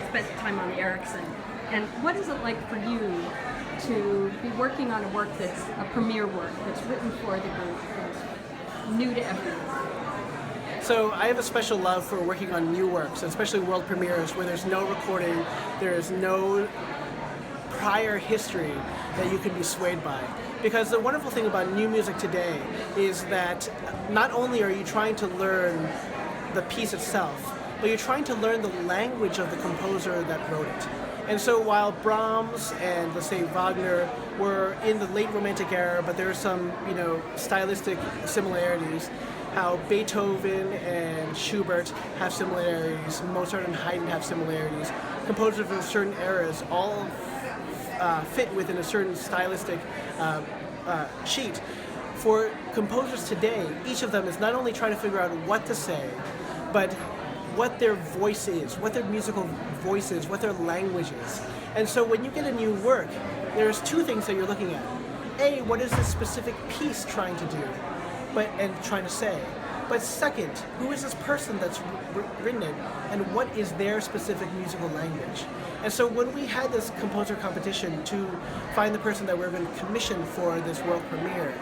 spent time on the Erickson. And what is it like for you to be working on a work that's a premiere work, that's written for the group, that's new to everyone? So I have a special love for working on new works, especially world premieres where there's no recording, there's no prior history that you can be swayed by. Because the wonderful thing about new music today is that not only are you trying to learn the piece itself, but you're trying to learn the language of the composer that wrote it. And so while Brahms and, let's say, Wagner were in the late Romantic era, but there are some, stylistic similarities, how Beethoven and Schubert have similarities, Mozart and Haydn have similarities, composers of certain eras all fit within a certain stylistic sheet. For composers today, each of them is not only trying to figure out what to say, but what their voice is, what their musical voice is, what their language is. And so when you get a new work, there's two things that you're looking at. A, what is this specific piece trying to do and trying to say? But second, who is this person that's written it, and what is their specific musical language? And so when we had this composer competition to find the person that we were going to commission for this world premiere,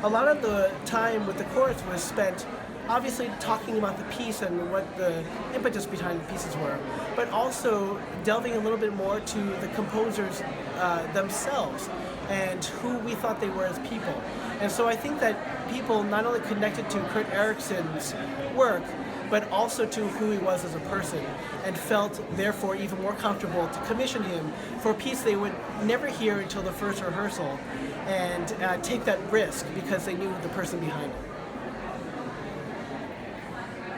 a lot of the time with the chorus was spent obviously talking about the piece and what the impetus behind the pieces were, but also delving a little bit more to the composers themselves and who we thought they were as people. And so I think that people not only connected to Kurt Erickson's work, but also to who he was as a person, and felt therefore even more comfortable to commission him for a piece they would never hear until the first rehearsal, and take that risk because they knew the person behind it.